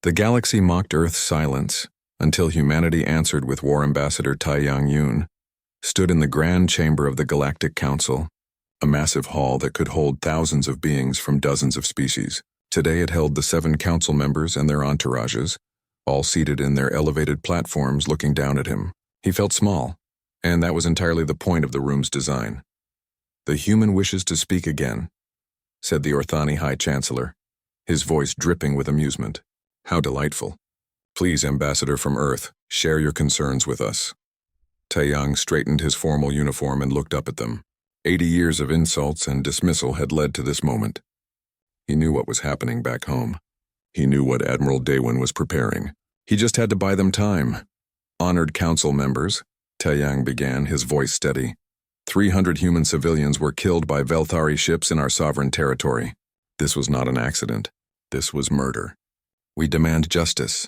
The galaxy mocked Earth's silence until humanity answered with War Ambassador Taiyang Yun, stood in the grand chamber of the Galactic Council, a massive hall that could hold thousands of beings from dozens of species. Today it held the 7 council members and their entourages, all seated in their elevated platforms looking down at him. He felt small, and that was entirely the point of the room's design. "The human wishes to speak again," said the Orthani High Chancellor, his voice dripping with amusement. "How delightful. Please, Ambassador from Earth, share your concerns with us." Taiyang straightened his formal uniform and looked up at them. 80 years of insults and dismissal had led to this moment. He knew what was happening back home. He knew what Admiral Daewon was preparing. He just had to buy them time. "Honored council members," Taiyang began, his voice steady. 300 human civilians were killed by Velthari ships in our sovereign territory. This was not an accident. This was murder. We demand justice.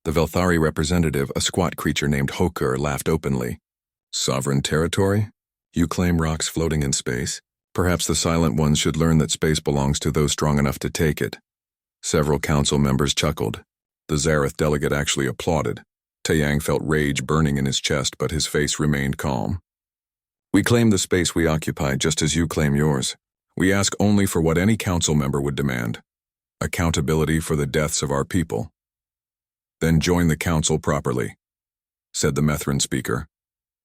The Velthari representative, a squat creature named Hokur, laughed openly. "Sovereign territory? You claim rocks floating in space? Perhaps the Silent Ones should learn that space belongs to those strong enough to take it." Several council members chuckled. The Zareth delegate actually applauded. Taiyang felt rage burning in his chest, but his face remained calm. "We claim the space we occupy just as you claim yours. We ask only for what any council member would demand: accountability for the deaths of our people." "Then join the council properly," said the Methrin speaker,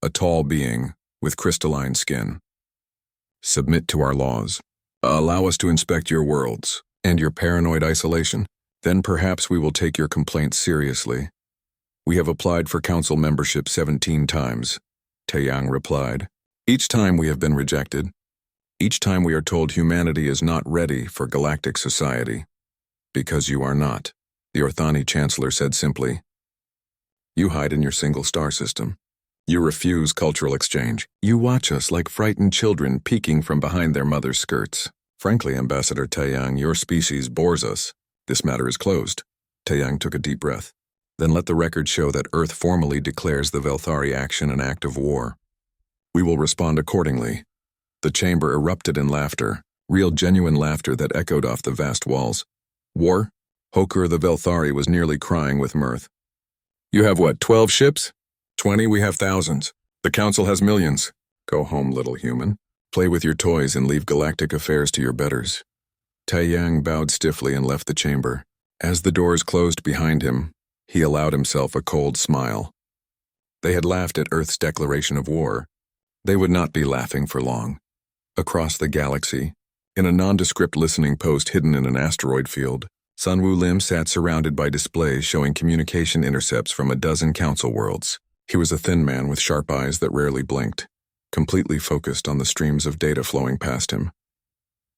a tall being with crystalline skin. "Submit to our laws. Allow us to inspect your worlds and your paranoid isolation. Then perhaps we will take your complaints seriously." "We have applied for council membership 17 times, Taiyang replied. "Each time we have been rejected. Each time we are told humanity is not ready for galactic society." "Because you are not," the Orthani Chancellor said simply. "You hide in your single star system. You refuse cultural exchange. You watch us like frightened children peeking from behind their mother's skirts. Frankly, Ambassador Taiyang, your species bores us. This matter is closed." Taiyang took a deep breath. "Then let the record show that Earth formally declares the Velthari action an act of war. We will respond accordingly." The chamber erupted in laughter, real genuine laughter that echoed off the vast walls. "War?" Hokur the Velthari was nearly crying with mirth. "You have what, 12 ships? 20? We have thousands. The council has millions. Go home, little human. Play with your toys and leave galactic affairs to your betters." Taiyang bowed stiffly and left the chamber. As the doors closed behind him, he allowed himself a cold smile. They had laughed at Earth's declaration of war. They would not be laughing for long. Across the galaxy, in a nondescript listening post hidden in an asteroid field, Sun Wu Lim sat surrounded by displays showing communication intercepts from a dozen council worlds. He was a thin man with sharp eyes that rarely blinked, completely focused on the streams of data flowing past him.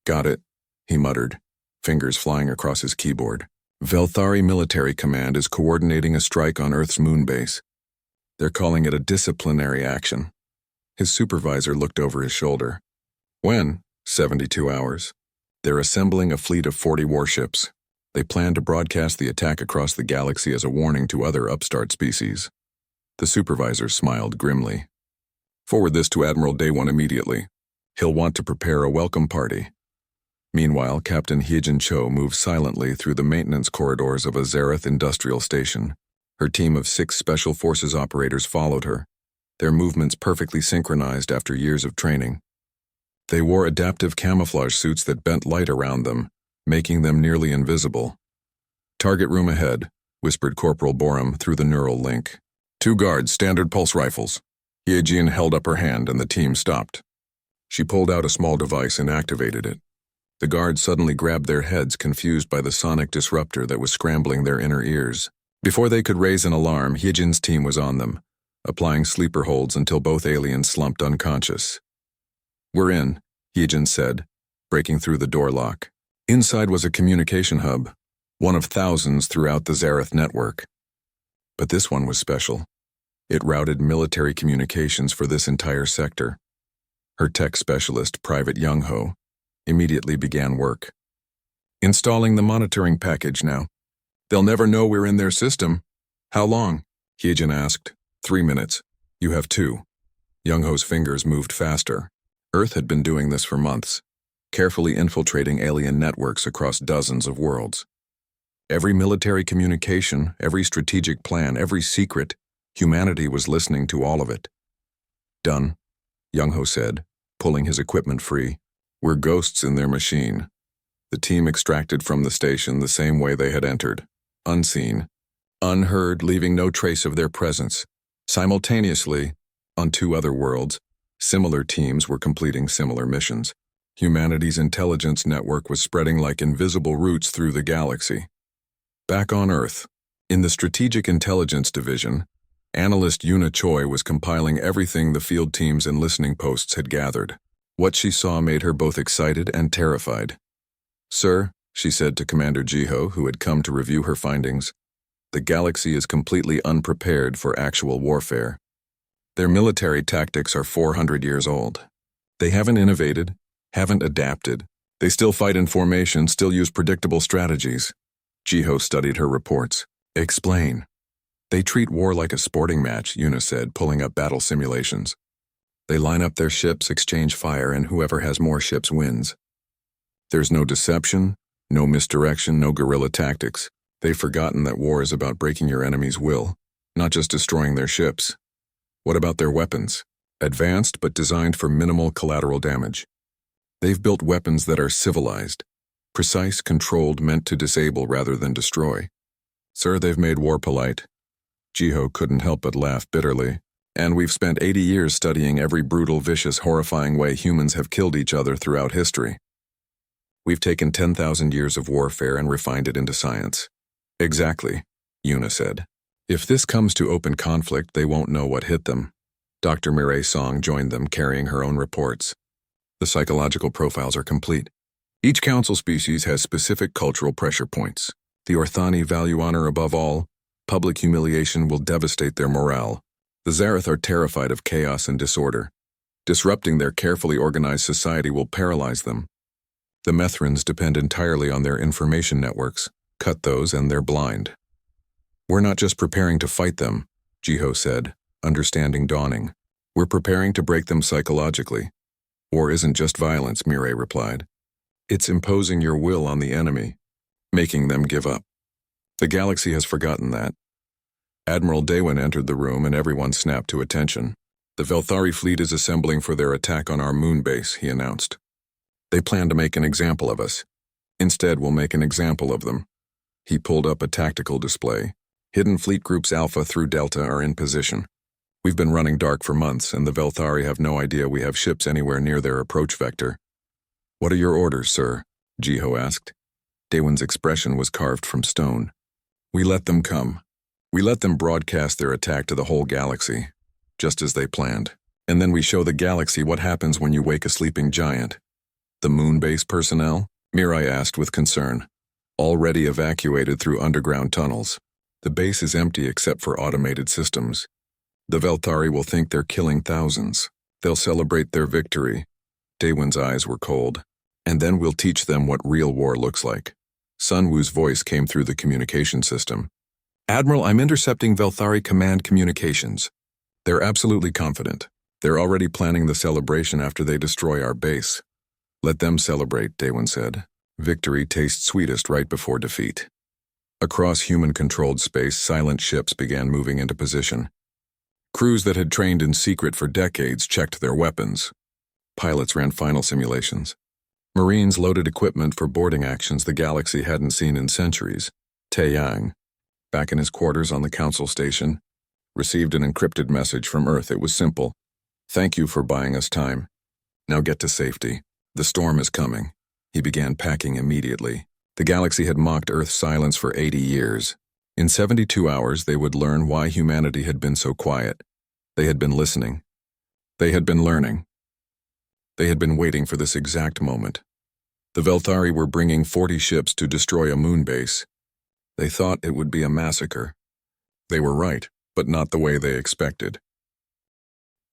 "Got it," he muttered, fingers flying across his keyboard. "Velthari Military Command is coordinating a strike on Earth's moon base. They're calling it a disciplinary action." His supervisor looked over his shoulder. "When?" 72 hours. "They're assembling a fleet of 40 warships. They plan to broadcast the attack across the galaxy as a warning to other upstart species." The supervisor smiled grimly. "Forward this to Admiral Daewon immediately. He'll want to prepare a welcome party." Meanwhile, Captain Hyejin Cho moved silently through the maintenance corridors of a Zareth industrial station. Her team of 6 Special Forces operators followed her, their movements perfectly synchronized after years of training. They wore adaptive camouflage suits that bent light around them, making them nearly invisible. "Target room ahead," whispered Corporal Borum through the neural link. 2 guards, standard pulse rifles." Hyejin held up her hand and the team stopped. She pulled out a small device and activated it. The guards suddenly grabbed their heads, confused by the sonic disruptor that was scrambling their inner ears. Before they could raise an alarm, Hyejin's team was on them, applying sleeper holds until both aliens slumped unconscious. "We're in," Hyejin said, breaking through the door lock. Inside was a communication hub, one of thousands throughout the Zareth network. But this one was special. It routed military communications for this entire sector. Her tech specialist, Private Young Ho, immediately began work. "Installing the monitoring package now. They'll never know we're in their system." "How long?" Hyejin asked. 3 minutes. You have 2. Young Ho's fingers moved faster. Earth had been doing this for months, carefully infiltrating alien networks across dozens of worlds. Every military communication, every strategic plan, every secret, humanity was listening to all of it. Done, Young-ho said, pulling his equipment free. We're ghosts in their machine. The team extracted from the station the same way they had entered, unseen, unheard, leaving no trace of their presence. Simultaneously, on two other worlds, similar teams were completing similar missions. Humanity's intelligence network was spreading like invisible roots through the galaxy. Back on Earth, in the Strategic Intelligence Division, analyst Yuna Choi was compiling everything the field teams and listening posts had gathered. What she saw made her both excited and terrified. "Sir," she said to Commander Jiho, who had come to review her findings, "the galaxy is completely unprepared for actual warfare. Their military tactics are 400 years old. They haven't innovated, haven't adapted. They still fight in formation, still use predictable strategies." Jiho studied her reports. "Explain." "They treat war like a sporting match," Yuna said, pulling up battle simulations. "They line up their ships, exchange fire, and whoever has more ships wins. There's no deception, no misdirection, no guerrilla tactics. They've forgotten that war is about breaking your enemy's will, not just destroying their ships. What about their weapons? Advanced but designed for minimal collateral damage. They've built weapons that are civilized, precise, controlled, meant to disable rather than destroy. Sir, they've made war polite." Jiho couldn't help but laugh bitterly. "And we've spent 80 years studying every brutal, vicious, horrifying way humans have killed each other throughout history. We've taken 10,000 years of warfare and refined it into science." "Exactly," Yuna said. "If this comes to open conflict, they won't know what hit them." Dr. Mireille Song joined them, carrying her own reports. "The psychological profiles are complete. Each council species has specific cultural pressure points. The Orthani value honor above all. Public humiliation will devastate their morale. The Zarath are terrified of chaos and disorder. Disrupting their carefully organized society will paralyze them. The Methrans depend entirely on their information networks. Cut those and they're blind." "We're not just preparing to fight them," Jiho said, understanding dawning. "We're preparing to break them psychologically." "War isn't just violence," Mireille replied. "It's imposing your will on the enemy, making them give up. The galaxy has forgotten that." Admiral Daewon entered the room and everyone snapped to attention. "The Velthari fleet is assembling for their attack on our moon base," he announced. "They plan to make an example of us. Instead, we'll make an example of them." He pulled up a tactical display. "Hidden Fleet Groups Alpha through Delta are in position. We've been running dark for months, and the Velthari have no idea we have ships anywhere near their approach vector." "What are your orders, sir?" Jiho asked. Daewon's expression was carved from stone. "We let them come. We let them broadcast their attack to the whole galaxy, just as they planned. And then we show the galaxy what happens when you wake a sleeping giant." "The moon base personnel?" Mirai asked with concern. "Already evacuated through underground tunnels. The base is empty except for automated systems. The Velthari will think they're killing thousands. They'll celebrate their victory." Daewon's eyes were cold. "And then we'll teach them what real war looks like." Sun Wu's voice came through the communication system. "Admiral, I'm intercepting Velthari command communications. They're absolutely confident. They're already planning the celebration after they destroy our base." "Let them celebrate," Daewon said. "Victory tastes sweetest right before defeat." Across human-controlled space, silent ships began moving into position. Crews that had trained in secret for decades checked their weapons. Pilots ran final simulations. Marines loaded equipment for boarding actions the galaxy hadn't seen in centuries. Taeyang, back in his quarters on the council station, received an encrypted message from Earth. It was simple. "Thank you for buying us time. Now get to safety. The storm is coming." He began packing immediately. The galaxy had mocked Earth's silence for 80 years. In 72 hours, they would learn why humanity had been so quiet. They had been listening. They had been learning. They had been waiting for this exact moment. The Velthari were bringing 40 ships to destroy a moon base. They thought it would be a massacre. They were right, but not the way they expected.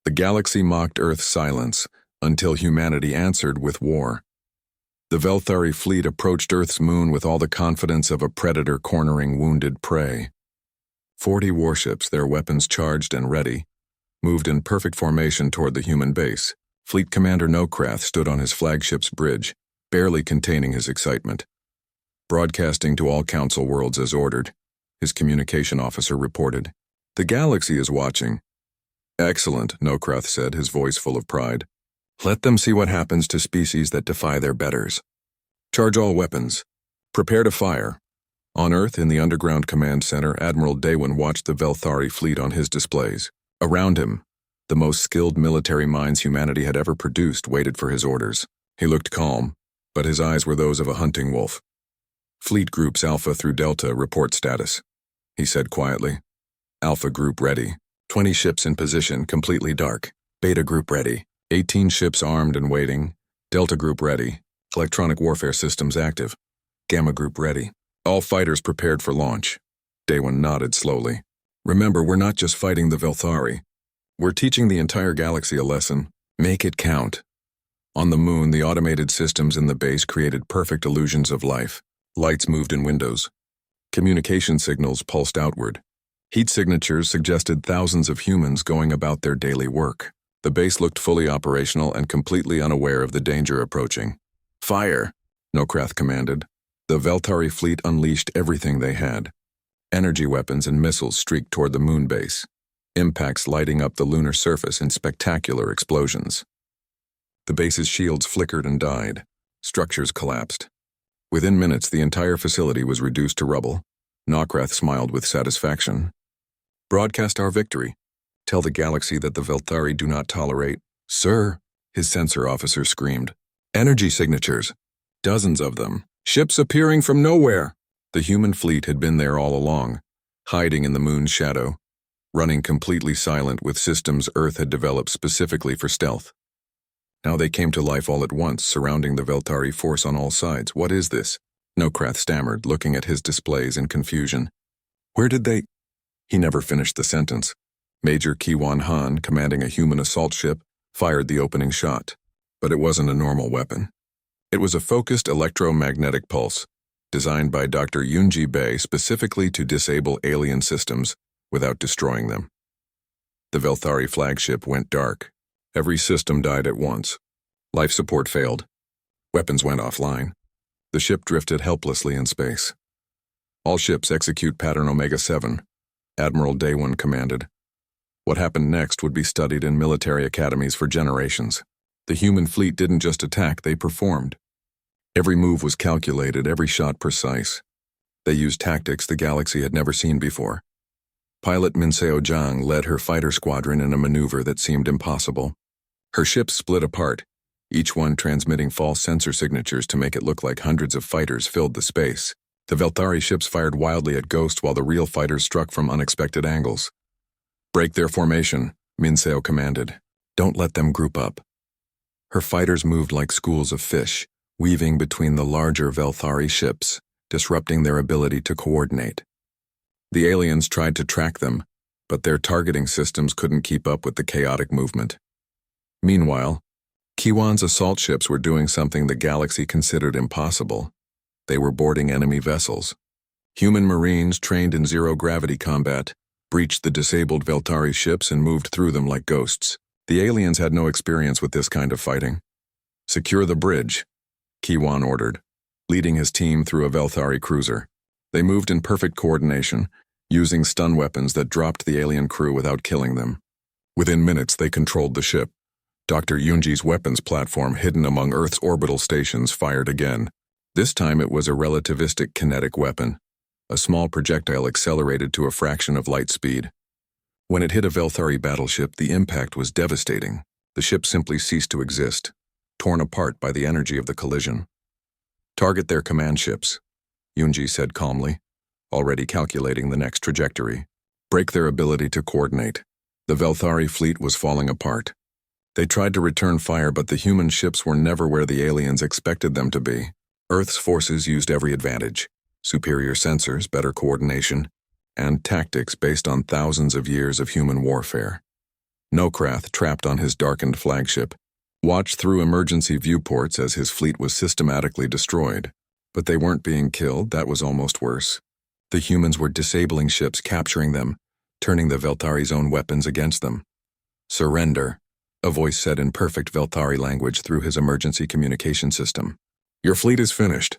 The galaxy mocked Earth's silence until humanity answered with war. The Velthari fleet approached Earth's moon with all the confidence of a predator cornering wounded prey. 40 warships, their weapons charged and ready, moved in perfect formation toward the human base. Fleet Commander Nokrath stood on his flagship's bridge, barely containing his excitement. Broadcasting to all Council worlds as ordered, his communication officer reported. The galaxy is watching. Excellent, Nokrath said, his voice full of pride. Let them see what happens to species that defy their betters. Charge all weapons. Prepare to fire. On Earth, in the underground command center, Admiral Daewin watched the Velthari fleet on his displays. Around him, the most skilled military minds humanity had ever produced waited for his orders. He looked calm, but his eyes were those of a hunting wolf. Fleet Groups Alpha through Delta report status, he said quietly. Alpha Group ready. 20 ships in position, completely dark. Beta Group ready. 18 ships armed and waiting. Delta Group ready. Electronic warfare systems active. Gamma Group ready. All fighters prepared for launch. Daewin nodded slowly. Remember, we're not just fighting the Velthari. We're teaching the entire galaxy a lesson. Make it count. On the moon, the automated systems in the base created perfect illusions of life. Lights moved in windows. Communication signals pulsed outward. Heat signatures suggested thousands of humans going about their daily work. The base looked fully operational and completely unaware of the danger approaching. Fire, Nokrath commanded. The Velthari fleet unleashed everything they had. Energy weapons and missiles streaked toward the moon base, impacts lighting up the lunar surface in spectacular explosions. The base's shields flickered and died. Structures collapsed. Within minutes, the entire facility was reduced to rubble. Nokrath smiled with satisfaction. Broadcast our victory. Tell the galaxy that the Velthari do not tolerate. Sir, his sensor officer screamed. Energy signatures. Dozens of them. Ships appearing from nowhere. The human fleet had been there all along, hiding in the moon's shadow, running completely silent with systems Earth had developed specifically for stealth. Now they came to life all at once, surrounding the Velthari force on all sides. What is this? Nokrath stammered, looking at his displays in confusion. Where did they? He never finished the sentence. Major Kiwan Han, commanding a human assault ship, fired the opening shot. But it wasn't a normal weapon. It was a focused electromagnetic pulse, designed by Dr. Yunji Bei specifically to disable alien systems without destroying them. The Velthari flagship went dark. Every system died at once. Life support failed. Weapons went offline. The ship drifted helplessly in space. All ships execute Pattern Omega-7, Admiral Daewin commanded. What happened next would be studied in military academies for generations. The human fleet didn't just attack, they performed. Every move was calculated, every shot precise. They used tactics the galaxy had never seen before. Pilot Minseo Zhang led her fighter squadron in a maneuver that seemed impossible. Her ships split apart, each one transmitting false sensor signatures to make it look like hundreds of fighters filled the space. The Velthari ships fired wildly at Ghost while the real fighters struck from unexpected angles. Break their formation, Minseo commanded. Don't let them group up. Her fighters moved like schools of fish, weaving between the larger Velthari ships, disrupting their ability to coordinate. The aliens tried to track them, but their targeting systems couldn't keep up with the chaotic movement. Meanwhile, Kiwan's assault ships were doing something the galaxy considered impossible. They were boarding enemy vessels. Human Marines trained in zero-gravity combat breached the disabled Velthari ships and moved through them like ghosts. The aliens had no experience with this kind of fighting. Secure the bridge, Kiwan ordered, leading his team through a Velthari cruiser. They moved in perfect coordination, using stun weapons that dropped the alien crew without killing them. Within minutes, they controlled the ship. Dr. Yunji's weapons platform hidden among Earth's orbital stations fired again. This time it was a relativistic kinetic weapon. A small projectile accelerated to a fraction of light speed. When it hit a Velthari battleship, the impact was devastating. The ship simply ceased to exist, torn apart by the energy of the collision. Target their command ships, Yunji said calmly, already calculating the next trajectory. Break their ability to coordinate. The Velthari fleet was falling apart. They tried to return fire, but the human ships were never where the aliens expected them to be. Earth's forces used every advantage: superior sensors, better coordination, and tactics based on thousands of years of human warfare. Nokrath, trapped on his darkened flagship, watched through emergency viewports as his fleet was systematically destroyed. But they weren't being killed, that was almost worse. The humans were disabling ships, capturing them, turning the Velthari's own weapons against them. Surrender, a voice said in perfect Velthari language through his emergency communication system. Your fleet is finished.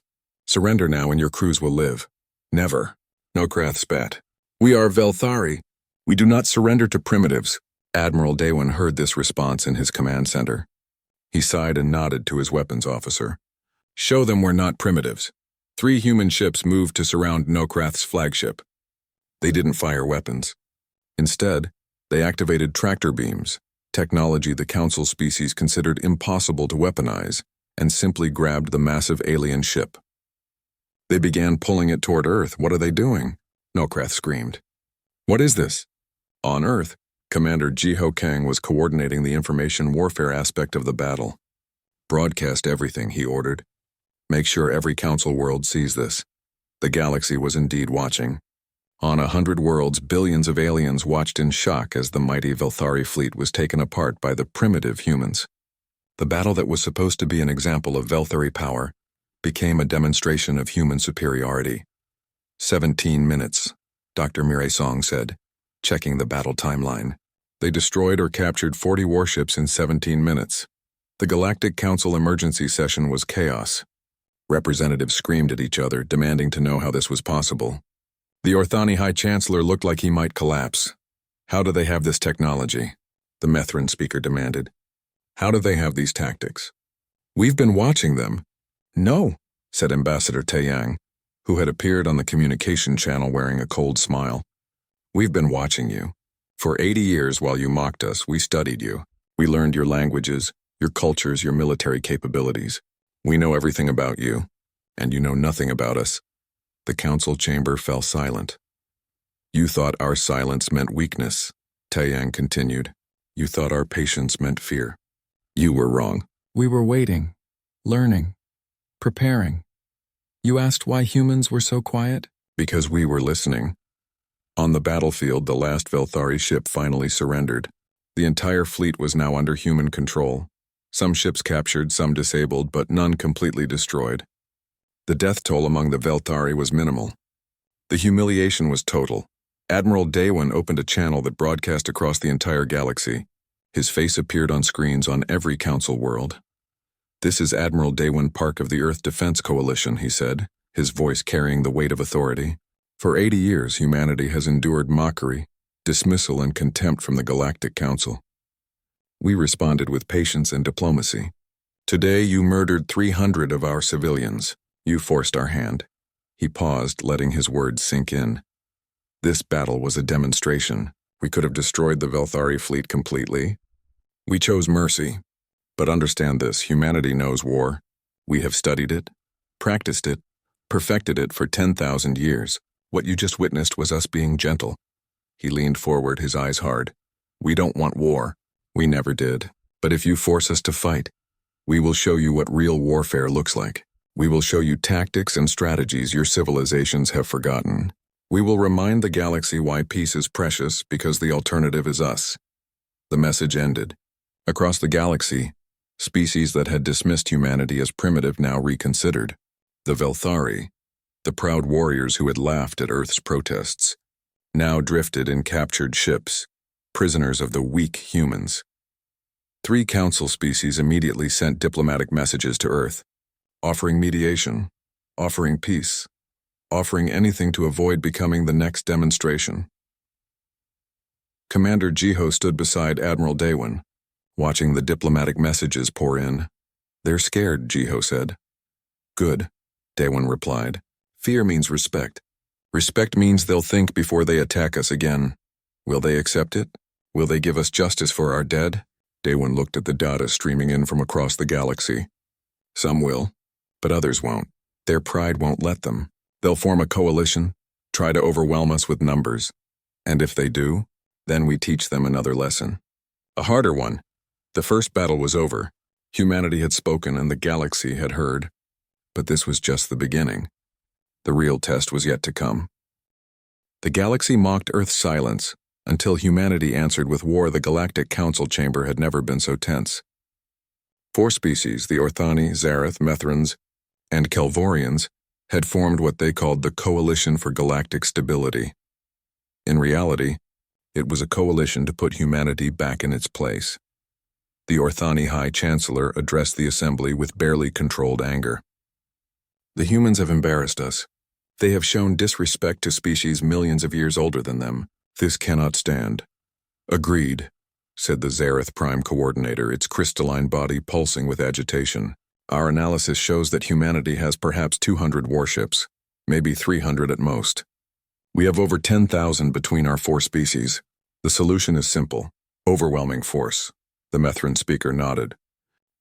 Surrender now and your crews will live. Never. Nokrath spat. We are Velthari. We do not surrender to primitives. Admiral Daewin heard this response in his command center. He sighed and nodded to his weapons officer. Show them we're not primitives. 3 human ships moved to surround Nokrath's flagship. They didn't fire weapons. Instead, they activated tractor beams, technology the Council species considered impossible to weaponize, and simply grabbed the massive alien ship. They began pulling it toward Earth. What are they doing? Nokrath screamed. What is this? On Earth, Commander Jiho Kang was coordinating the information warfare aspect of the battle. Broadcast everything, he ordered. Make sure every Council world sees this. The galaxy was indeed watching. On 100 worlds, billions of aliens watched in shock as the mighty Velthari fleet was taken apart by the primitive humans. The battle that was supposed to be an example of Velthari power became a demonstration of human superiority. 17 minutes, Dr. Mirai-Song said, checking the battle timeline. They destroyed or captured 40 warships in 17 minutes. The Galactic Council emergency session was chaos. Representatives screamed at each other, demanding to know how this was possible. The Orthani High Chancellor looked like he might collapse. How do they have this technology? The Methrin speaker demanded. How do they have these tactics? We've been watching them. No, said Ambassador Taeyang, who had appeared on the communication channel wearing a cold smile. We've been watching you. For 80 years while you mocked us, we studied you. We learned your languages, your cultures, your military capabilities. We know everything about you, and you know nothing about us. The council chamber fell silent. You thought our silence meant weakness, Taeyang continued. You thought our patience meant fear. You were wrong. We were waiting, learning, preparing. You asked why humans were so quiet? Because we were listening. On the battlefield, the last Velthari ship finally surrendered. The entire fleet was now under human control. Some ships captured, some disabled, but none completely destroyed. The death toll among the Velthari was minimal. The humiliation was total. Admiral Daewin opened a channel that broadcast across the entire galaxy. His face appeared on screens on every council world. This is Admiral Daewin Park of the Earth Defense Coalition, he said, his voice carrying the weight of authority. For 80 years, humanity has endured mockery, dismissal, and contempt from the Galactic Council. We responded with patience and diplomacy. Today, you murdered 300 of our civilians. You forced our hand. He paused, letting his words sink in. This battle was a demonstration. We could have destroyed the Velthari fleet completely. We chose mercy. But understand this, humanity knows war. We have studied it, practiced it, perfected it for 10,000 years. What you just witnessed was us being gentle. He leaned forward, his eyes hard. We don't want war. We never did. But if you force us to fight, we will show you what real warfare looks like. We will show you tactics and strategies your civilizations have forgotten. We will remind the galaxy why peace is precious, because the alternative is us. The message ended. Across the galaxy, species that had dismissed humanity as primitive now reconsidered. The Velthari, the proud warriors who had laughed at Earth's protests, now drifted in captured ships, prisoners of the weak humans. 3 council species immediately sent diplomatic messages to Earth, offering mediation, offering peace, offering anything to avoid becoming the next demonstration. Commander Jiho stood beside Admiral Daewin, watching the diplomatic messages pour in. They're scared, Jiho said. Good, Daewin replied. Fear means respect. Respect means they'll think before they attack us again. Will they accept it? Will they give us justice for our dead? Daewin looked at the data streaming in from across the galaxy. Some will, but others won't. Their pride won't let them. They'll form a coalition, try to overwhelm us with numbers. And if they do, then we teach them another lesson. A harder one. The first battle was over. Humanity had spoken and the galaxy had heard. But this was just the beginning. The real test was yet to come. The galaxy mocked Earth's silence. Until humanity answered with war, the Galactic Council chamber had never been so tense. 4 species, the Orthani, Zarath, Methrins, and Kelvorians, had formed what they called the Coalition for Galactic Stability. In reality, it was a coalition to put humanity back in its place. The Orthani High Chancellor addressed the assembly with barely controlled anger. The humans have embarrassed us. They have shown disrespect to species millions of years older than them. This cannot stand. Agreed, said the Zareth Prime Coordinator, its crystalline body pulsing with agitation. Our analysis shows that humanity has perhaps 200 warships, maybe 300 at most. We have over 10,000 between our four species. The solution is simple: overwhelming force. The Methrin speaker nodded.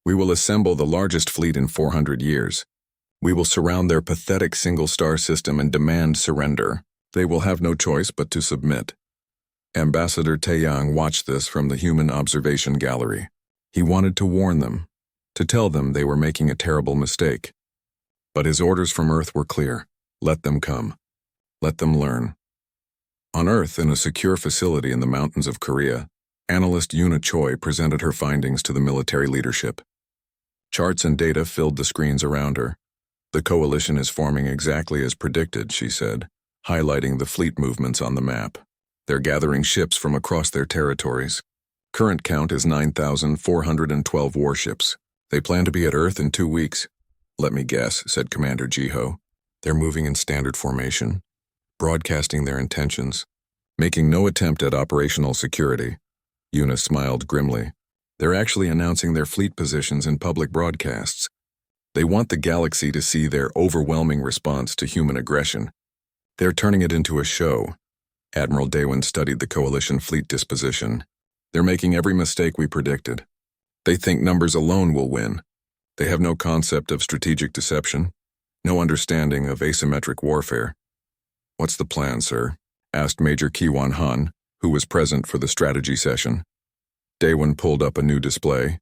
We will assemble the largest fleet in 400 years. We will surround their pathetic single-star system and demand surrender. They will have no choice but to submit. Ambassador Taeyang watched this from the human observation gallery. He wanted to warn them, to tell them they were making a terrible mistake. But his orders from Earth were clear. Let them come. Let them learn. On Earth, in a secure facility in the mountains of Korea, analyst Yuna Choi presented her findings to the military leadership. Charts and data filled the screens around her. The coalition is forming exactly as predicted, she said, highlighting the fleet movements on the map. They're gathering ships from across their territories. Current count is 9,412 warships. They plan to be at Earth in 2 weeks. Let me guess, said Commander Jiho. They're moving in standard formation, broadcasting their intentions, making no attempt at operational security. Yuna smiled grimly. They're actually announcing their fleet positions in public broadcasts. They want the galaxy to see their overwhelming response to human aggression. They're turning it into a show. Admiral Daewon studied the coalition fleet disposition. They're making every mistake we predicted. They think numbers alone will win. They have no concept of strategic deception, no understanding of asymmetric warfare. What's the plan, sir? Asked Major Kiwan Han, who was present for the strategy session. Daewon pulled up a new display.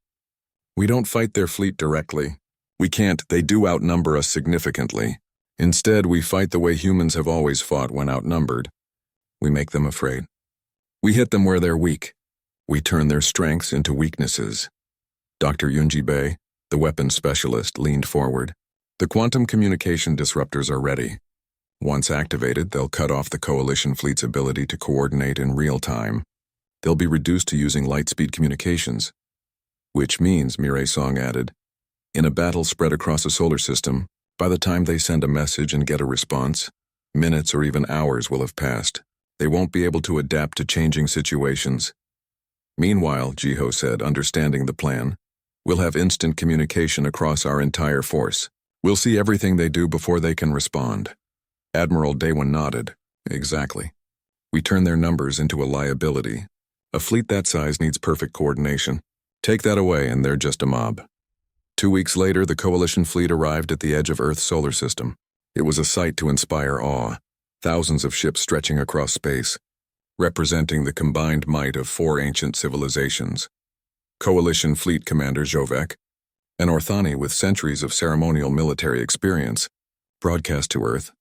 We don't fight their fleet directly. We can't. They do outnumber us significantly. Instead, we fight the way humans have always fought when outnumbered. We make them afraid. We hit them where they're weak. We turn their strengths into weaknesses. Dr. Yunji Bei, the weapons specialist, leaned forward. The quantum communication disruptors are ready. Once activated, they'll cut off the coalition fleet's ability to coordinate in real time. They'll be reduced to using light-speed communications. Which means, Mireille Song added, in a battle spread across a solar system, by the time they send a message and get a response, minutes or even hours will have passed. They won't be able to adapt to changing situations. Meanwhile, Jiho said, understanding the plan, we'll have instant communication across our entire force. We'll see everything they do before they can respond. Admiral Daewon nodded. Exactly. We turn their numbers into a liability. A fleet that size needs perfect coordination. Take that away and they're just a mob. 2 weeks later, the coalition fleet arrived at the edge of Earth's solar system. It was a sight to inspire awe. Thousands of ships stretching across space, representing the combined might of 4 ancient civilizations. Coalition Fleet Commander Jovek, an Orthani with centuries of ceremonial military experience, broadcast to Earth,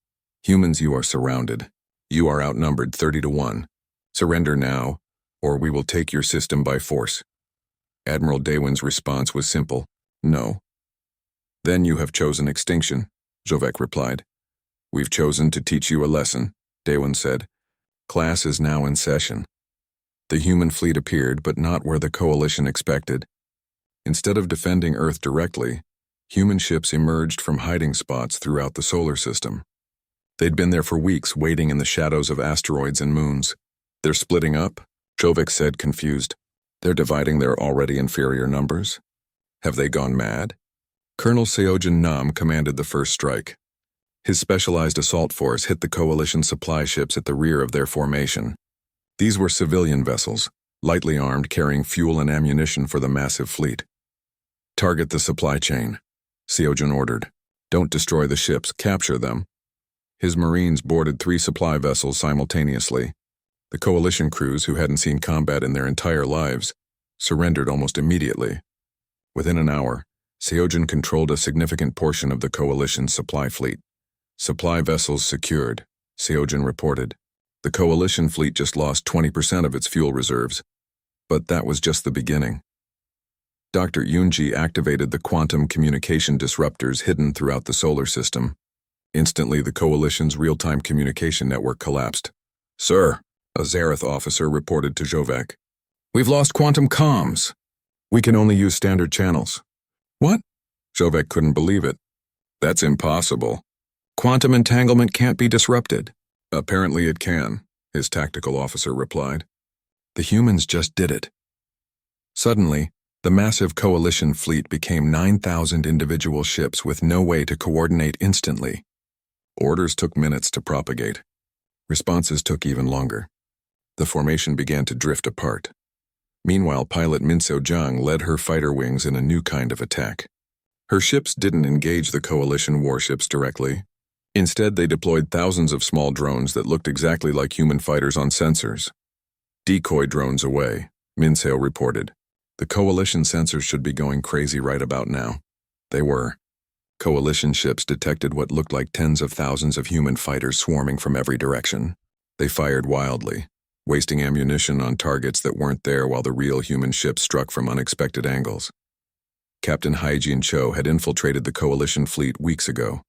humans, you are surrounded. You are outnumbered 30-1. Surrender now, or we will take your system by force. Admiral Daewon's response was simple, no. Then you have chosen extinction, Jovek replied. We've chosen to teach you a lesson, Daewon said. Class is now in session. The human fleet appeared, but not where the coalition expected. Instead of defending Earth directly, human ships emerged from hiding spots throughout the solar system. They'd been there for weeks, waiting in the shadows of asteroids and moons. They're splitting up, Jovek said, confused. They're dividing their already inferior numbers? Have they gone mad? Colonel Seojin Nam commanded the first strike. His specialized assault force hit the coalition supply ships at the rear of their formation. These were civilian vessels, lightly armed, carrying fuel and ammunition for the massive fleet. Target the supply chain, Seojin ordered. Don't destroy the ships, capture them. His Marines boarded 3 supply vessels simultaneously. The coalition crews, who hadn't seen combat in their entire lives, surrendered almost immediately. Within an hour, Seojin controlled a significant portion of the coalition's supply fleet. Supply vessels secured, Seojin reported. The coalition fleet just lost 20% of its fuel reserves. But that was just the beginning. Dr. Yunji activated the quantum communication disruptors hidden throughout the solar system. Instantly, the coalition's real-time communication network collapsed. Sir, a Zareth officer reported to Jovek. We've lost quantum comms. We can only use standard channels. What? Jovek couldn't believe it. That's impossible, Quantum entanglement can't be disrupted. Apparently it can, his tactical officer replied. The humans just did it. Suddenly, the massive coalition fleet became 9,000 individual ships with no way to coordinate instantly. Orders took minutes to propagate. Responses took even longer. The formation began to drift apart. Meanwhile, pilot Minso Zhang led her fighter wings in a new kind of attack. Her ships didn't engage the coalition warships directly. Instead, they deployed thousands of small drones that looked exactly like human fighters on sensors. Decoy drones away, Minso reported. The coalition sensors should be going crazy right about now. They were. Coalition ships detected what looked like tens of thousands of human fighters swarming from every direction. They fired wildly, wasting ammunition on targets that weren't there while the real human ships struck from unexpected angles. Captain Haijin Cho had infiltrated the coalition fleet weeks ago.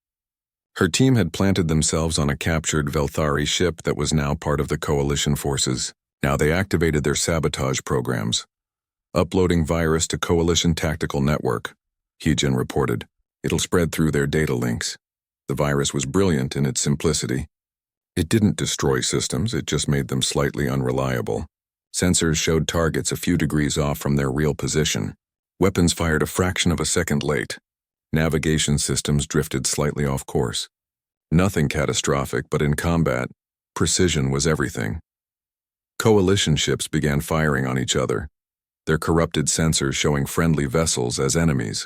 Her team had planted themselves on a captured Velthari ship that was now part of the coalition forces. Now they activated their sabotage programs, uploading virus to coalition tactical network, Heejin reported. It'll spread through their data links. The virus was brilliant in its simplicity. It didn't destroy systems, it just made them slightly unreliable. Sensors showed targets a few degrees off from their real position. Weapons fired a fraction of a second late. Navigation systems drifted slightly off course. Nothing catastrophic, but in combat, precision was everything. Coalition ships began firing on each other, their corrupted sensors showing friendly vessels as enemies.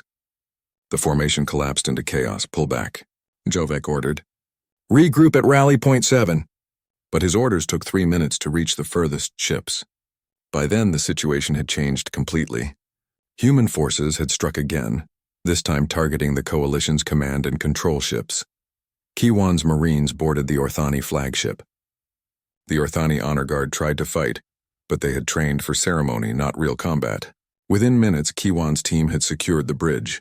The formation collapsed into chaos. Pull back, Jovek ordered. Regroup at rally point 7. But his orders took 3 minutes to reach the furthest ships. By then, the situation had changed completely. Human forces had struck again, this time targeting the coalition's command and control ships. Kiwan's Marines boarded the Orthani flagship. The Orthani honor guard tried to fight, but they had trained for ceremony, not real combat. Within minutes, Kiwan's team had secured the bridge.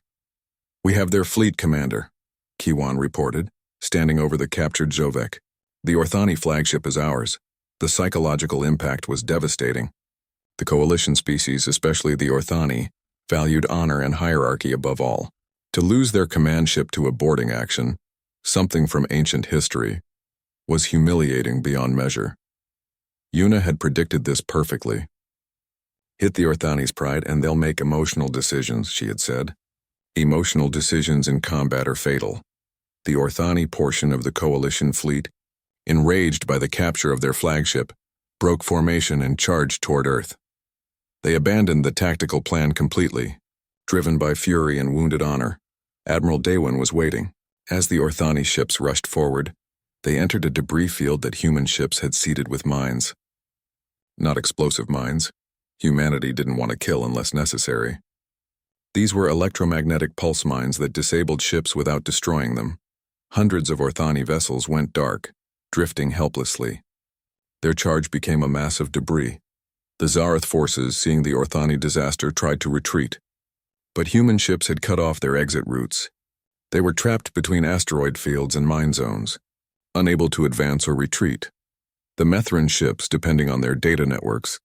We have their fleet commander, Kiwan reported, standing over the captured Jovek. The Orthani flagship is ours. The psychological impact was devastating. The coalition species, especially the Orthani, valued honor and hierarchy above all. To lose their command ship to a boarding action, something from ancient history, was humiliating beyond measure. Yuna had predicted this perfectly. Hit the Orthani's pride and they'll make emotional decisions, she had said. Emotional decisions in combat are fatal. The Orthani portion of the coalition fleet, enraged by the capture of their flagship, broke formation and charged toward Earth. They abandoned the tactical plan completely. Driven by fury and wounded honor, Admiral Daewon was waiting. As the Orthani ships rushed forward, they entered a debris field that human ships had seeded with mines. Not explosive mines. Humanity didn't want to kill unless necessary. These were electromagnetic pulse mines that disabled ships without destroying them. Hundreds of Orthani vessels went dark, drifting helplessly. Their charge became a mass of debris. The Zarath forces, seeing the Orthani disaster, tried to retreat. But human ships had cut off their exit routes. They were trapped between asteroid fields and mine zones, unable to advance or retreat. The Methrin ships, depending on their data networks,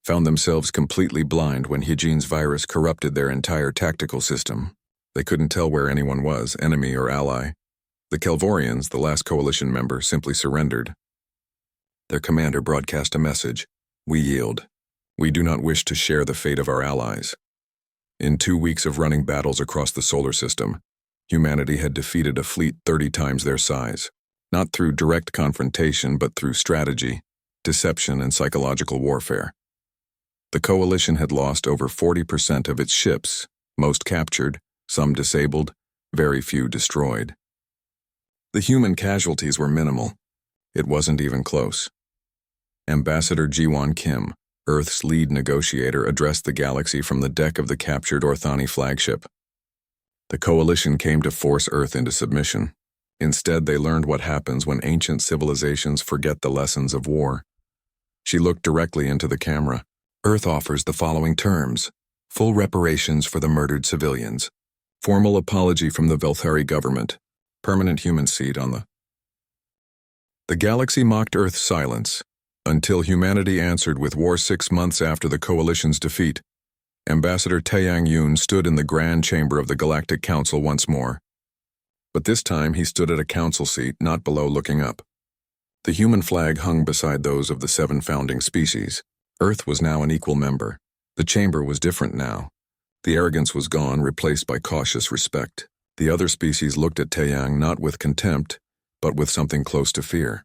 found themselves completely blind when Hijin's virus corrupted their entire tactical system. They couldn't tell where anyone was, enemy or ally. The Kelvorians, the last coalition member, simply surrendered. Their commander broadcast a message: "We yield. We do not wish to share the fate of our allies." In 2 weeks of running battles across the solar system, humanity had defeated a fleet 30 times their size, not through direct confrontation but through strategy, deception, and psychological warfare. The coalition had lost over 40% of its ships, most captured, some disabled, very few destroyed. The human casualties were minimal. It wasn't even close. Ambassador Jiwon Kim, Earth's lead negotiator, addressed the galaxy from the deck of the captured Orthani flagship. The coalition came to force Earth into submission. Instead, they learned what happens when ancient civilizations forget the lessons of war. She looked directly into the camera. Earth offers the following terms: full reparations for the murdered civilians, formal apology from the Velthari government, permanent human seat on the galaxy mocked Earth's silence, until humanity answered with war 6 months after the coalition's defeat. Ambassador Taeyang Yoon stood in the grand chamber of the Galactic Council once more. But this time he stood at a council seat, not below looking up. The human flag hung beside those of the 7 founding species. Earth was now an equal member. The chamber was different now. The arrogance was gone, replaced by cautious respect. The other species looked at Taeyang not with contempt, but with something close to fear.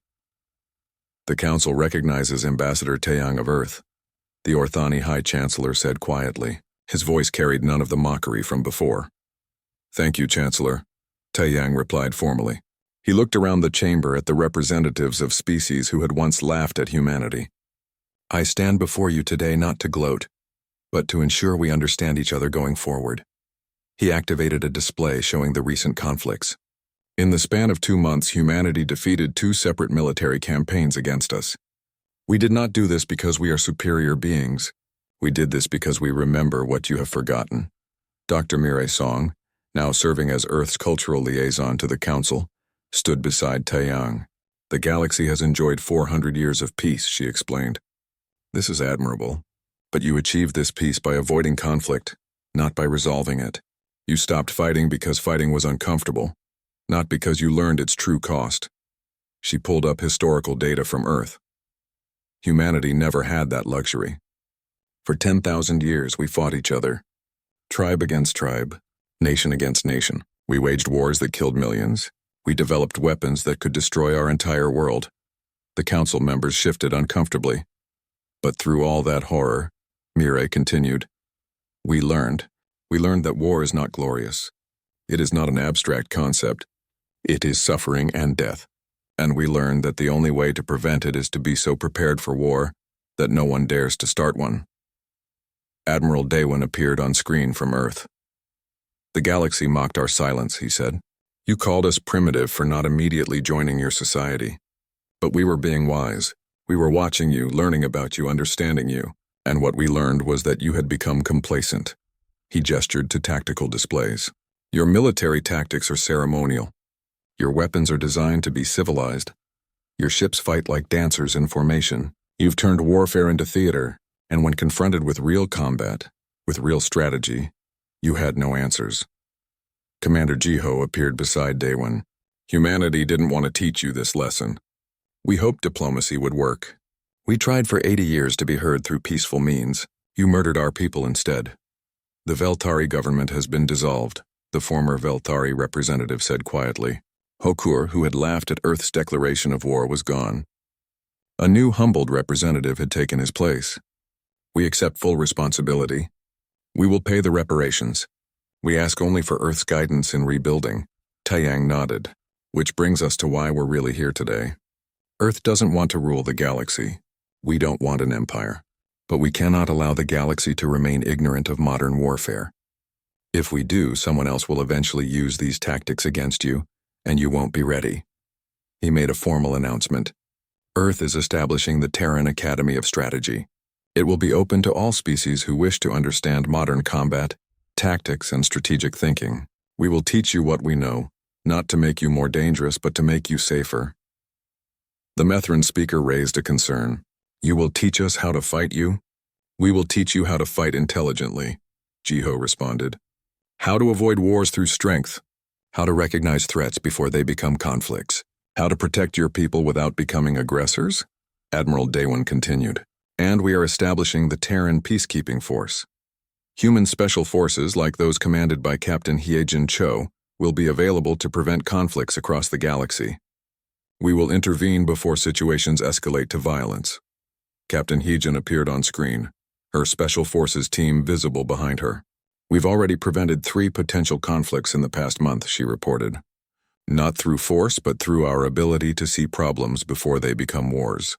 The council recognizes Ambassador Taeyang of Earth, the Orthani High Chancellor said quietly. His voice carried none of the mockery from before. Thank you, Chancellor, Taeyang replied formally. He looked around the chamber at the representatives of species who had once laughed at humanity. I stand before you today not to gloat, but to ensure we understand each other going forward. He activated a display showing the recent conflicts. In the span of 2 months, humanity defeated 2 separate military campaigns against us. We did not do this because we are superior beings. We did this because we remember what you have forgotten. Dr. Mirai Song, now serving as Earth's cultural liaison to the Council, stood beside Taeyang. The galaxy has enjoyed 400 years of peace, she explained. This is admirable. But you achieved this peace by avoiding conflict, not by resolving it. You stopped fighting because fighting was uncomfortable, not because you learned its true cost. She pulled up historical data from Earth. Humanity never had that luxury. For 10,000 years we fought each other. Tribe against tribe, nation against nation. We waged wars that killed millions. We developed weapons that could destroy our entire world. The council members shifted uncomfortably. But through all that horror, Mirai continued, we learned that war is not glorious. It is not an abstract concept. It is suffering and death. And we learned that the only way to prevent it is to be so prepared for war that no one dares to start one. Admiral Daewon appeared on screen from Earth. The galaxy mocked our silence, he said. You called us primitive for not immediately joining your society. But we were being wise. We were watching you, learning about you, understanding you. And what we learned was that you had become complacent. He gestured to tactical displays. Your military tactics are ceremonial. Your weapons are designed to be civilized. Your ships fight like dancers in formation. You've turned warfare into theater, and when confronted with real combat, with real strategy, you had no answers. Commander Jiho appeared beside Daewon. Humanity didn't want to teach you this lesson. We hoped diplomacy would work. We tried for 80 years to be heard through peaceful means. You murdered our people instead. The Veltari government has been dissolved, the former Veltari representative said quietly. Hokur, who had laughed at Earth's declaration of war, was gone. A new humbled representative had taken his place. We accept full responsibility. We will pay the reparations. We ask only for Earth's guidance in rebuilding. Taeyang nodded, which brings us to why we're really here today. Earth doesn't want to rule the galaxy. We don't want an empire. But we cannot allow the galaxy to remain ignorant of modern warfare. If we do, someone else will eventually use these tactics against you, and you won't be ready. He made a formal announcement. Earth is establishing the Terran Academy of Strategy. It will be open to all species who wish to understand modern combat, tactics, and strategic thinking. We will teach you what we know, not to make you more dangerous, but to make you safer. The Methrin speaker raised a concern. You will teach us how to fight you? We will teach you how to fight intelligently, Jiho responded. How to avoid wars through strength. How to recognize threats before they become conflicts. How to protect your people without becoming aggressors? Admiral Daewon continued. And we are establishing the Terran Peacekeeping Force. Human special forces, like those commanded by Captain Hyejin Cho, will be available to prevent conflicts across the galaxy. We will intervene before situations escalate to violence. Captain Hyejin appeared on screen, her special forces team visible behind her. We've already prevented 3 potential conflicts in the past month, she reported. Not through force, but through our ability to see problems before they become wars.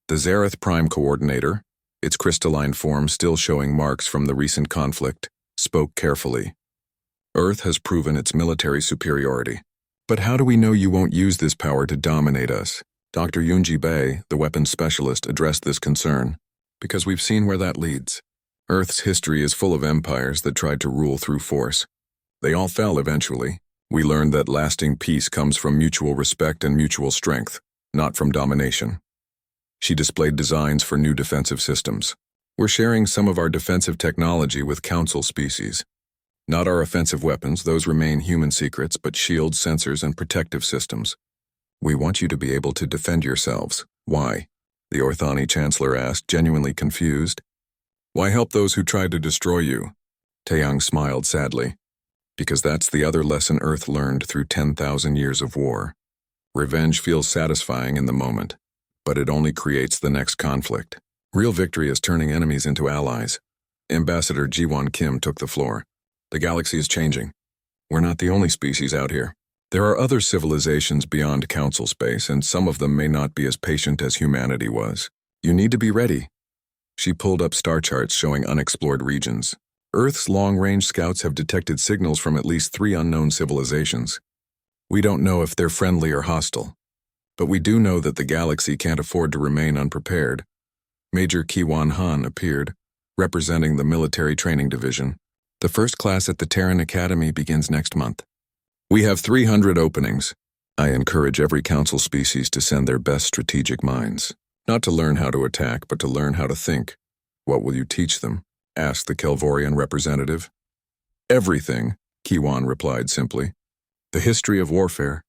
The Zareth Prime Coordinator, its crystalline form still showing marks from the recent conflict, spoke carefully. Earth has proven its military superiority. But how do we know you won't use this power to dominate us? Dr. Yunji Bei, the weapons specialist, addressed this concern. Because we've seen where that leads. Earth's history is full of empires that tried to rule through force. They all fell eventually. We learned that lasting peace comes from mutual respect and mutual strength, not from domination. She displayed designs for new defensive systems. We're sharing some of our defensive technology with Council species. Not our offensive weapons, those remain human secrets, but shields, sensors, and protective systems. We want you to be able to defend yourselves. Why? The Orthani Chancellor asked, genuinely confused. Why help those who tried to destroy you? Taeyang smiled sadly. Because that's the other lesson Earth learned through 10,000 years of war. Revenge feels satisfying in the moment, but it only creates the next conflict. Real victory is turning enemies into allies. Ambassador Jiwon Kim took the floor. The galaxy is changing. We're not the only species out here. There are other civilizations beyond council space, and some of them may not be as patient as humanity was. You need to be ready. She pulled up star charts showing unexplored regions. Earth's long-range scouts have detected signals from at least 3 unknown civilizations. We don't know if they're friendly or hostile, but we do know that the galaxy can't afford to remain unprepared. Major Kiwan Han appeared, representing the Military Training Division. The first class at the Terran Academy begins next month. We have 300 openings. I encourage every council species to send their best strategic minds, not to learn how to attack, but to learn how to think. What will you teach them? Asked the Kelvorian representative. Everything, Kiwan replied simply. The history of warfare,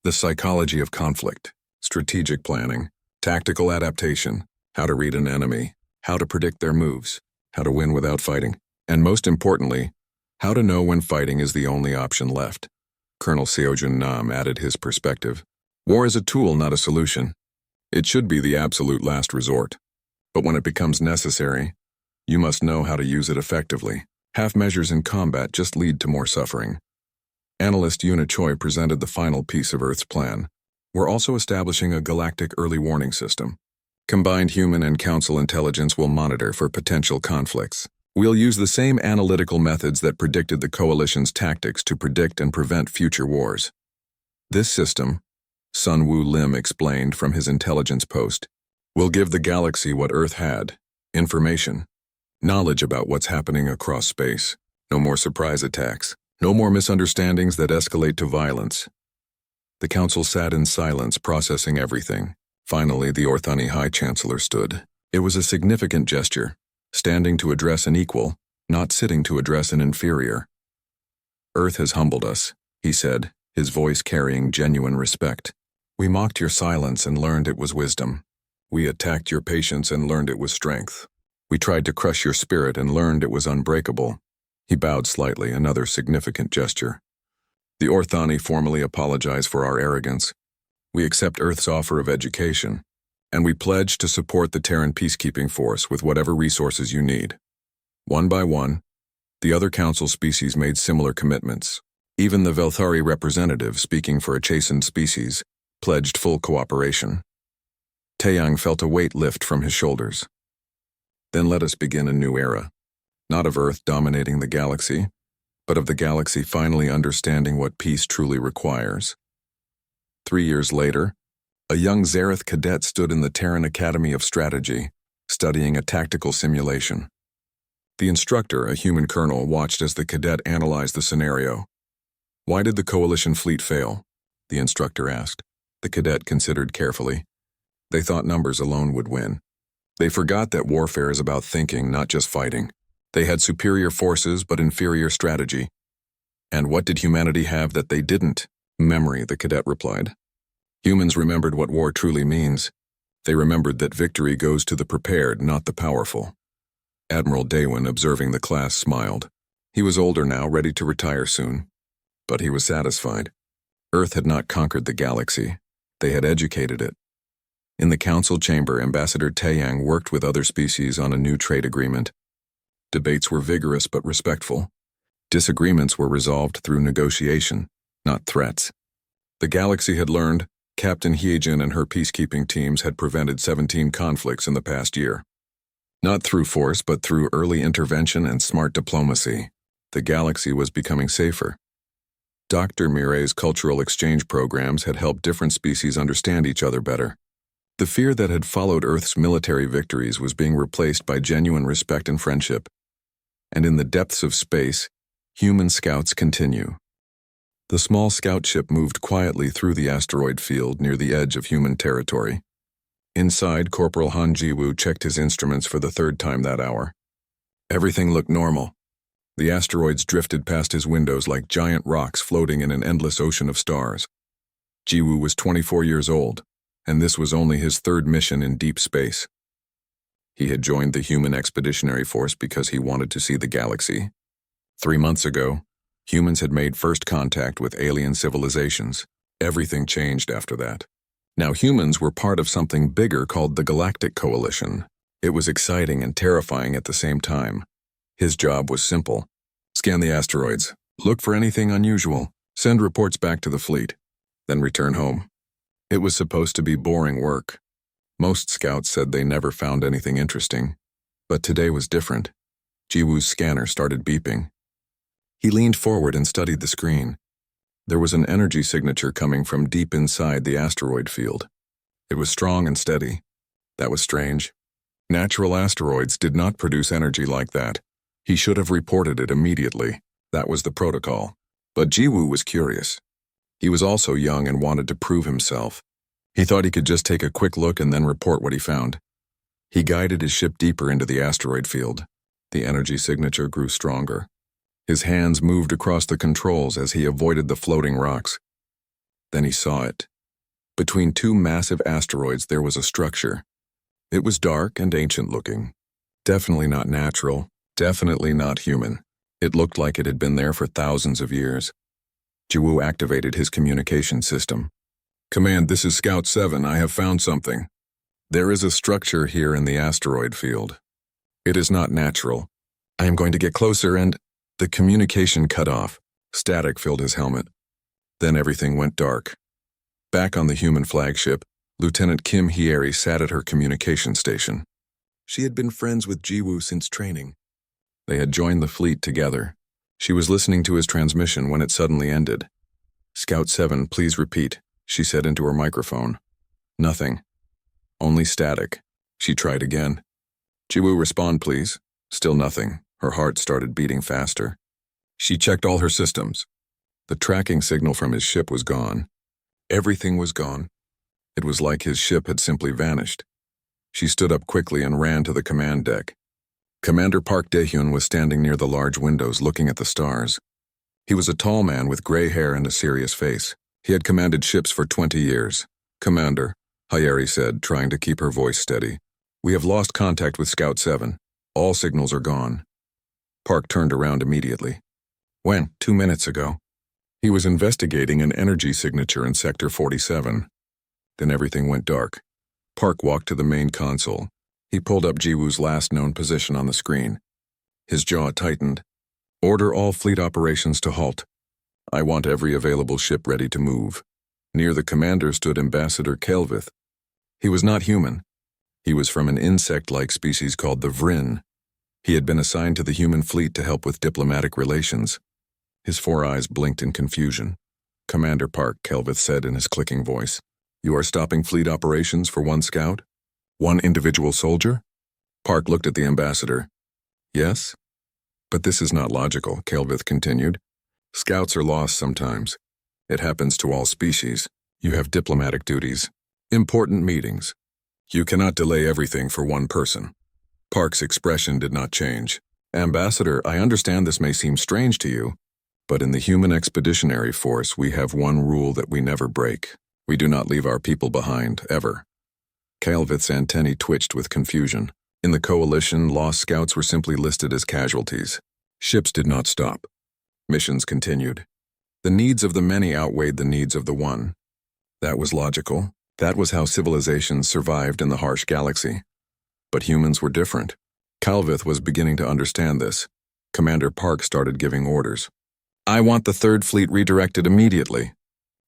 the psychology of conflict, strategic planning, tactical adaptation, how to read an enemy, how to predict their moves, how to win without fighting, and most importantly, how to know when fighting is the only option left. Colonel Seojun Nam added his perspective. War is a tool, not a solution. It should be the absolute last resort. But when it becomes necessary, you must know how to use it effectively. Half measures in combat just lead to more suffering. Analyst Yuna Choi presented the final piece of Earth's plan. We're also establishing a galactic early warning system. Combined human and council intelligence will monitor for potential conflicts. We'll use the same analytical methods that predicted the coalition's tactics to predict and prevent future wars. This system, Sun Wu Lim explained from his intelligence post, will give the galaxy what Earth had: information, knowledge about what's happening across space. No more surprise attacks. No more misunderstandings that escalate to violence. The council sat in silence, processing everything. Finally, the Orthani High Chancellor stood. It was a significant gesture, standing to address an equal, not sitting to address an inferior. Earth has humbled us, he said, his voice carrying genuine respect. We mocked your silence and learned it was wisdom. We attacked your patience and learned it was strength. We tried to crush your spirit and learned it was unbreakable. He bowed slightly, another significant gesture. The Orthani formally apologize for our arrogance. We accept Earth's offer of education, and we pledge to support the Terran peacekeeping force with whatever resources you need. One by one, the other council species made similar commitments. Even the Velthari representative, speaking for a chastened species, pledged full cooperation. Taeyang felt a weight lift from his shoulders. Then let us begin a new era. Not of Earth dominating the galaxy, but of the galaxy finally understanding what peace truly requires. 3 years later, a young Zareth cadet stood in the Terran Academy of Strategy, studying a tactical simulation. The instructor, a human colonel, watched as the cadet analyzed the scenario. Why did the coalition fleet fail? The instructor asked. The cadet considered carefully. They thought numbers alone would win. They forgot that warfare is about thinking, not just fighting. They had superior forces but inferior strategy. And what did humanity have that they didn't? Memory, the cadet replied. Humans remembered what war truly means. They remembered that victory goes to the prepared, not the powerful. Admiral Daewon, observing the class, smiled. He was older now, ready to retire soon. But he was satisfied. Earth had not conquered the galaxy. They had educated it. In the council chamber, Ambassador Taeyang worked with other species on a new trade agreement. Debates were vigorous but respectful. Disagreements were resolved through negotiation, not threats. The galaxy had learned. Captain Hyejin and her peacekeeping teams had prevented 17 conflicts in the past year. Not through force, but through early intervention and smart diplomacy. The galaxy was becoming safer. Dr. Mireille's cultural exchange programs had helped different species understand each other better. The fear that had followed Earth's military victories was being replaced by genuine respect and friendship. And in the depths of space, human scouts continue. The small scout ship moved quietly through the asteroid field near the edge of human territory. Inside, Corporal Han Jiwoo checked his instruments for the 3rd time that hour. Everything looked normal. The asteroids drifted past his windows like giant rocks floating in an endless ocean of stars. Jiwoo was 24 years old, and this was only his third mission in deep space. He had joined the Human Expeditionary Force because he wanted to see the galaxy. 3 months ago, humans had made first contact with alien civilizations. Everything changed after that. Now humans were part of something bigger called the Galactic Coalition. It was exciting and terrifying at the same time. His job was simple. Scan the asteroids, look for anything unusual, send reports back to the fleet, then return home. It was supposed to be boring work. Most scouts said they never found anything interesting. But today was different. Jiwoo's scanner started beeping. He leaned forward and studied the screen. There was an energy signature coming from deep inside the asteroid field. It was strong and steady. That was strange. Natural asteroids did not produce energy like that. He should have reported it immediately. That was the protocol. But Jiwoo was curious. He was also young and wanted to prove himself. He thought he could just take a quick look and then report what he found. He guided his ship deeper into the asteroid field. The energy signature grew stronger. His hands moved across the controls as he avoided the floating rocks. Then he saw it. Between two massive asteroids there was a structure. It was dark and ancient-looking. Definitely not natural, definitely not human. It looked like it had been there for thousands of years. Jiwoo activated his communication system. "Command, this is Scout 7. I have found something. There is a structure here in the asteroid field. It is not natural. I am going to get closer and—" The communication cut off. Static filled his helmet. Then everything went dark. Back on the human flagship, Lieutenant Kim Hyeri sat at her communication station. She had been friends with Jiwoo since training. They had joined the fleet together. She was listening to his transmission when it suddenly ended. "Scout 7, please repeat," she said into her microphone. Nothing. Only static. She tried again. "Jiwoo, respond, please." Still nothing. Her heart started beating faster. She checked all her systems. The tracking signal from his ship was gone. Everything was gone. It was like his ship had simply vanished. She stood up quickly and ran to the command deck. Commander Park Daehyun was standing near the large windows looking at the stars. He was a tall man with gray hair and a serious face. He had commanded ships for 20 years. "Commander," Hyeri said, trying to keep her voice steady, "we have lost contact with Scout 7. All signals are gone." Park turned around immediately. "When?" 2 minutes ago. He was investigating an energy signature in Sector 47. Then everything went dark. Park walked to the main console. He pulled up Jiwoo's last known position on the screen. His jaw tightened. "Order all fleet operations to halt. I want every available ship ready to move." Near the commander stood Ambassador Kelvith. He was not human. He was from an insect-like species called the Vryn. He had been assigned to the human fleet to help with diplomatic relations. His 4 eyes blinked in confusion. "Commander Park," Kelvith said in his clicking voice, "you are stopping fleet operations for one scout? One individual soldier?" Park looked at the ambassador. "Yes? But this is not logical," Kelvith continued. "Scouts are lost sometimes. It happens to all species. You have diplomatic duties, important meetings. You cannot delay everything for one person." Park's expression did not change. "Ambassador, I understand this may seem strange to you, but in the Human Expeditionary Force we have one rule that we never break. We do not leave our people behind, ever." Kelvith's antennae twitched with confusion. In the coalition, lost scouts were simply listed as casualties. Ships did not stop. Missions continued. The needs of the many outweighed the needs of the one. That was logical. That was how civilizations survived in the harsh galaxy. But humans were different. Kelvith was beginning to understand this. Commander Park started giving orders. "I want the 3rd Fleet redirected immediately.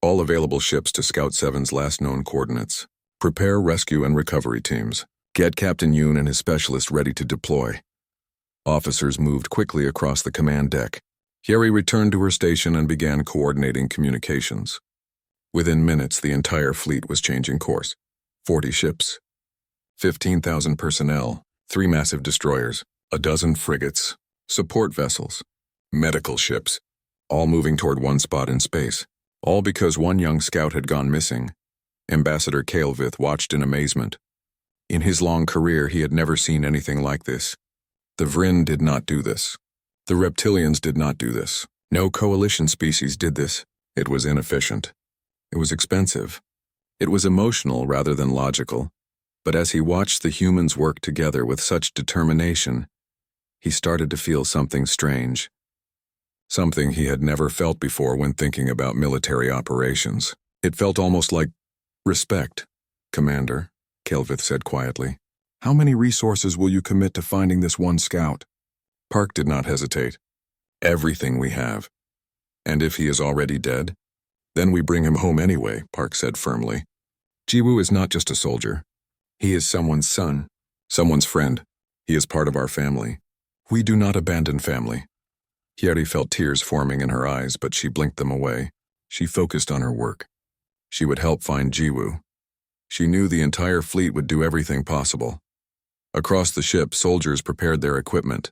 All available ships to Scout 7's last known coordinates. Prepare rescue and recovery teams. Get Captain Yoon and his specialist ready to deploy." Officers moved quickly across the command deck. Hyeri returned to her station and began coordinating communications. Within minutes, the entire fleet was changing course. 40 ships. 15,000 personnel, 3 massive destroyers, a dozen frigates, support vessels, medical ships, all moving toward one spot in space. All because one young scout had gone missing. Ambassador Kelvith watched in amazement. In his long career, he had never seen anything like this. The Vryn did not do this. The reptilians did not do this. No coalition species did this. It was inefficient. It was expensive. It was emotional rather than logical. But as he watched the humans work together with such determination, he started to feel something strange. Something he had never felt before when thinking about military operations. It felt almost like respect. "Commander," Kelvith said quietly, "how many resources will you commit to finding this one scout?" Park did not hesitate. "Everything we have. And if he is already dead? Then we bring him home anyway," Park said firmly. "Jiwoo is not just a soldier. He is someone's son, someone's friend. He is part of our family. We do not abandon family." Hyeri felt tears forming in her eyes, but she blinked them away. She focused on her work. She would help find Jiwoo. She knew the entire fleet would do everything possible. Across the ship, soldiers prepared their equipment.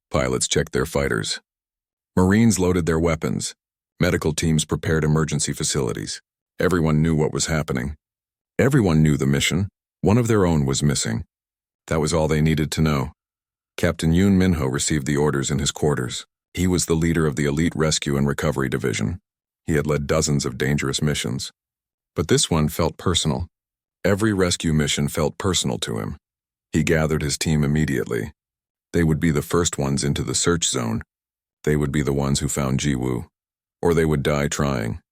Pilots checked their fighters. Marines loaded their weapons. Medical teams prepared emergency facilities. Everyone knew what was happening. Everyone knew the mission. One of their own was missing. That was all they needed to know. Captain Yoon Minho received the orders in his quarters. He was the leader of the Elite Rescue and Recovery Division. He had led dozens of dangerous missions. But this one felt personal. Every rescue mission felt personal to him. He gathered his team immediately. They would be the first ones into the search zone. They would be the ones who found Jiwoo. Or they would die trying.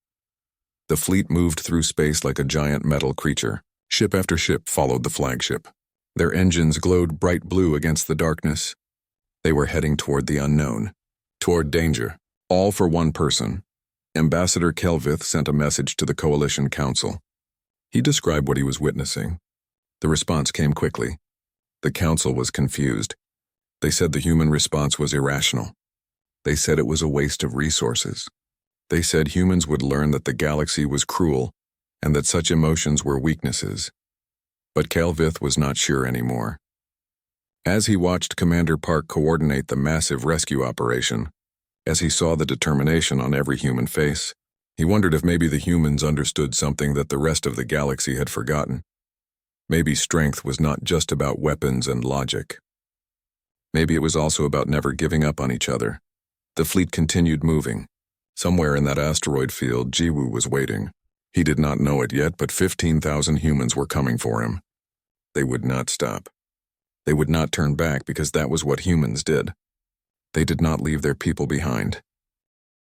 The fleet moved through space like a giant metal creature. Ship after ship followed the flagship. Their engines glowed bright blue against the darkness. They were heading toward the unknown, toward danger, all for one person. Ambassador Kelvith sent a message to the Coalition Council. He described what he was witnessing. The response came quickly. The council was confused. They said the human response was irrational. They said it was a waste of resources. They said humans would learn that the galaxy was cruel and that such emotions were weaknesses. But Kelvith was not sure anymore. As he watched Commander Park coordinate the massive rescue operation, as he saw the determination on every human face, he wondered if maybe the humans understood something that the rest of the galaxy had forgotten. Maybe strength was not just about weapons and logic. Maybe it was also about never giving up on each other. The fleet continued moving. Somewhere in that asteroid field, Jiwoo was waiting. He did not know it yet, but 15,000 humans were coming for him. They would not stop. They would not turn back because that was what humans did. They did not leave their people behind.